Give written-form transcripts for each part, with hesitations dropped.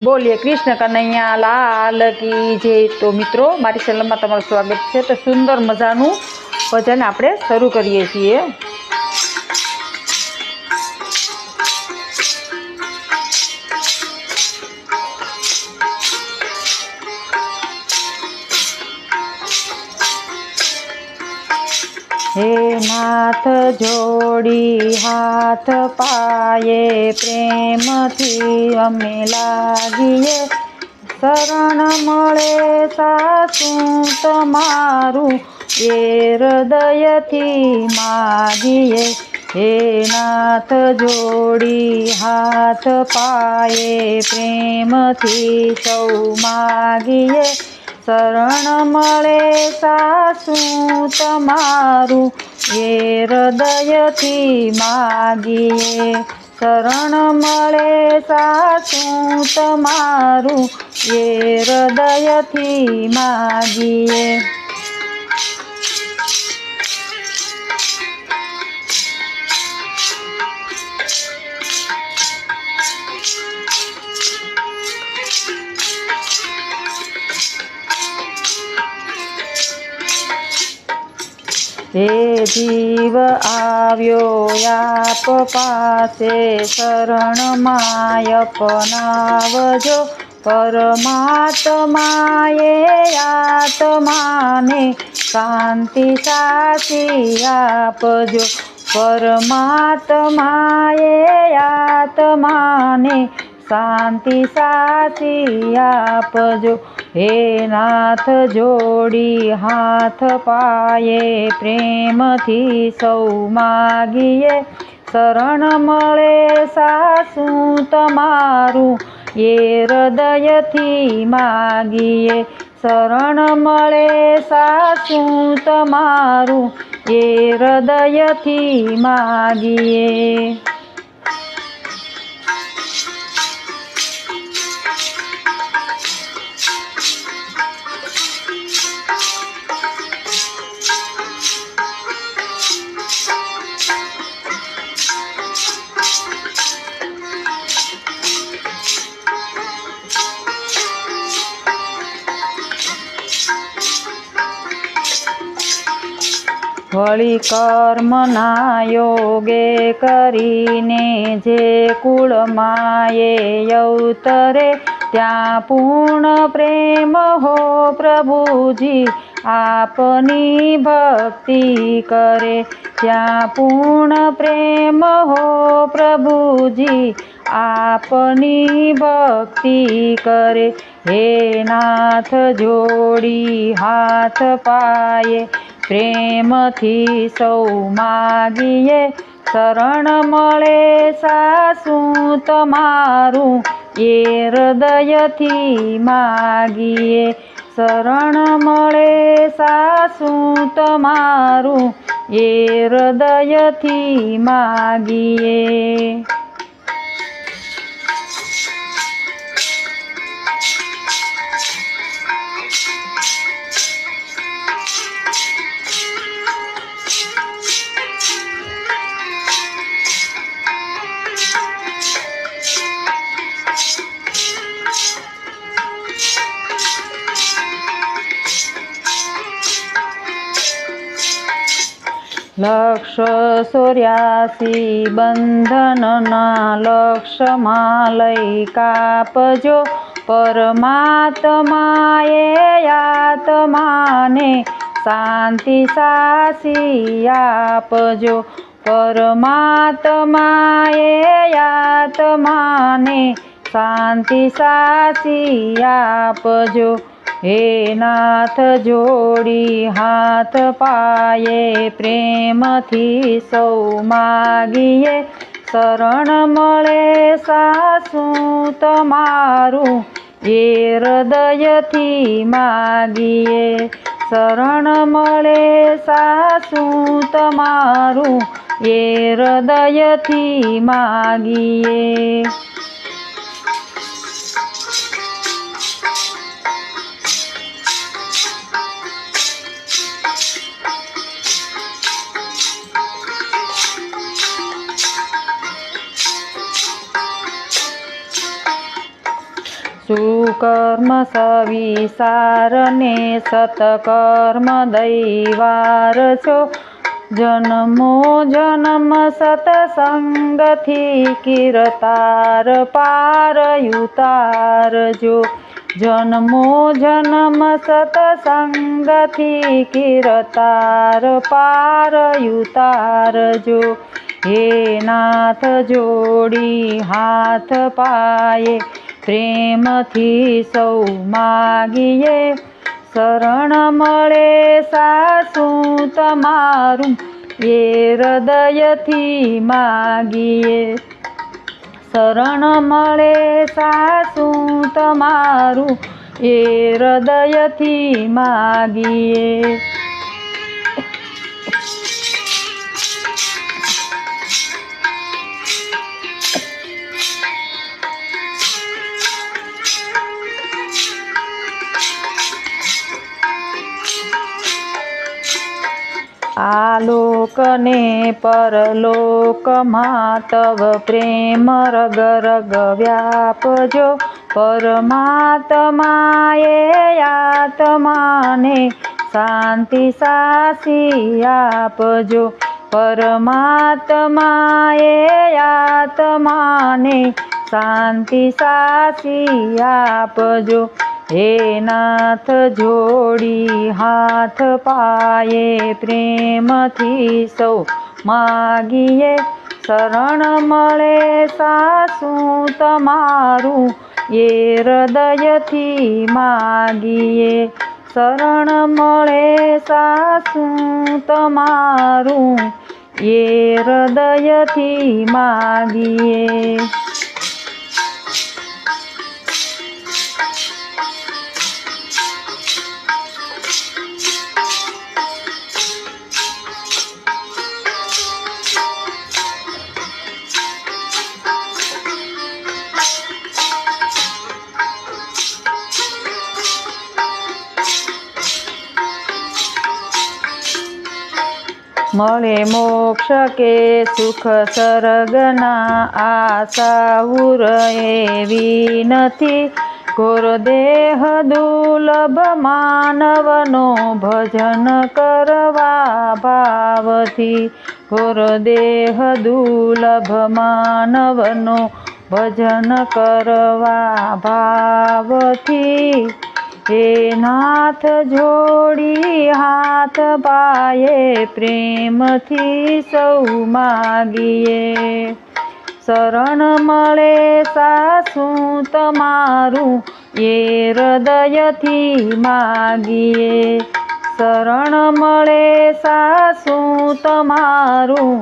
બોલીએ કૃષ્ણ કનૈયા લાલ કી જય। તો મિત્રો મારી ચેનલમાં તમારું સ્વાગત છે। તો સુંદર મજાનું ભજન આપણે શરૂ કરીએ છીએ। હે નાથ જોડી હાથ પાયે પ્રેમથી અમે લાગીએ, શરણ મળે સાચું તમારું એ હૃદયથી માગીએ। હે નાથ જોડી હાથ પાયે પ્રેમથી સૌ માગીએ, શરણ મળે સાચું તમારું એ હૃદયથી માગીએ। શરણ મળે સાચું તમારું એ હૃદયથી માગીએ। હે જીવ આવ્યો આપ પાસે, શરણમાં અપનાવજો, પરમાત્માએ આત્માને શાંતિ સાચી આપજો। પરમાત્માએ આત્માને શાંતિ સાચી આપજો। હે નાથ જોડી હાથ પાયે પ્રેમથી સૌ માગીએ, શરણ મળે સાચું તમારું એ હૃદયથી માગીએ। શરણ મળે સાચું તમારું એ હૃદયથી માગીએ। વળી કર્મના યોગે કરીને જે કુળમાએ અવતરે, ત્યાં પૂર્ણ પ્રેમ હો પ્રભુજી આપની ભક્તિ કરે। ત્યાં પૂર્ણ પ્રેમ હો પ્રભુજી આપની ભક્તિ કરે। હે નાથ જોડી હાથ પાયે પ્રેમથી સૌ માગીએ, શરણ મળે સાચું તમારું એ હૃદયથી માગીએ। શરણ મળે સાચું તમારું એ હૃદયથી માગીએ। લક્ષ 84 બંધનના લક્ષમાં લઈ કાપજો, પરમાત્માએ આત્માને શાંતિ સાચી આપજો। પરમાત્માએ આત્માને શાંતિ સાચી આપજો। હે નાથ જોડી હાથ પાયે પ્રેમથી સૌ માગીએ, શરણ મળે સાચું તમારું એ હૃદયથી માગીએ। શરણ મળે સાચું તમારું એ હૃદયથી માગીએ। સુકર્મ સવિસાર ને સતકર્મ દૈવાર છો. જન્મો જન્મ સતસંગથી કીર્તાર પાર ઉતારજો. જન્મો જન્મ સતસંગથી કીર્તાર પાર ઉતારજો. હે નાથ જોડી હાથ પાયે પ્રેમથી સૌ માગીએ. શરણ મળે સાસું તમારું એ હૃદયથી માગીએ. શરણ મળે સાસું તમારું એ હૃદયથી માગીએ. આલોકને પરલોકમાં તવ પ્રેમ રગ રગ વ્યાપજો. પરમાત્માએ આત્માને શાંતિ સાસી આપજો. પરમાત્માએ આત્માને શાંતિ સાસી આપજો. હે નાથ જોડી હાથ પાયે પ્રેમથી સૌ માગીએ. શરણ મળે સાસું તમારું એ હૃદયથી માગીએ. શરણ મળે સાસું તમારું એ હૃદયથી માગીએ. મળે મોક્ષ કે સુખ સર્ગના આશા ઉર એવી નથી. ઘોર દેહ દુર્લભ માનવનો ભજન કરવા ભાવથી. ઘોર દેહ દુર્લભ માનવનો ભજન કરવા ભાવથી. હે નાથ જોડી હાથ પાયે પ્રેમથી સૌ માગીએ. શરણ મળે સાસું તમારું એ હૃદયથી માગીએ. શરણ મળે સાસું તમારું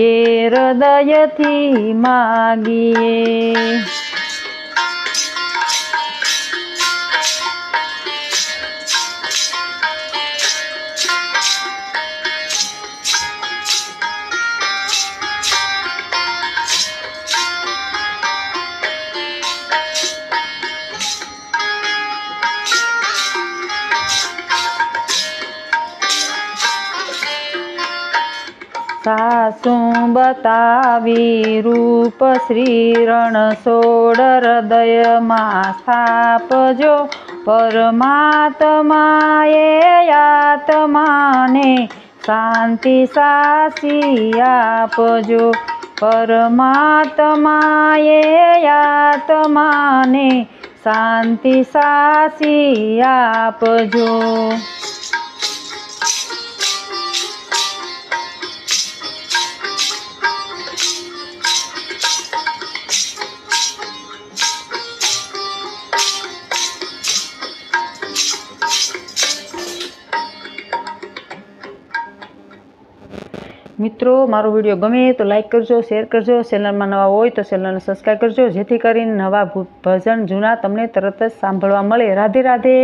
એ હૃદયથી માગીએ. સાસું બતાવી રૂપ શ્રી રણછોડ હૃદયમાં સ્થાપજો. પરમાત્માએ આત્માને શાંતિ સાસી આપજો. પરમાત્માએ આત્માને શાંતિ સાસી આપજો. મિત્રો મારો વિડીયો ગમે તો લાઈક કરજો, શેર કરજો. ચેનલમાં નવા હોય તો ચેનલને સબસ્ક્રાઈબ કરજો, જેથી કરીને નવા ભજન જૂના તમને તરત જ સાંભળવા મળે. રાધે રાધે.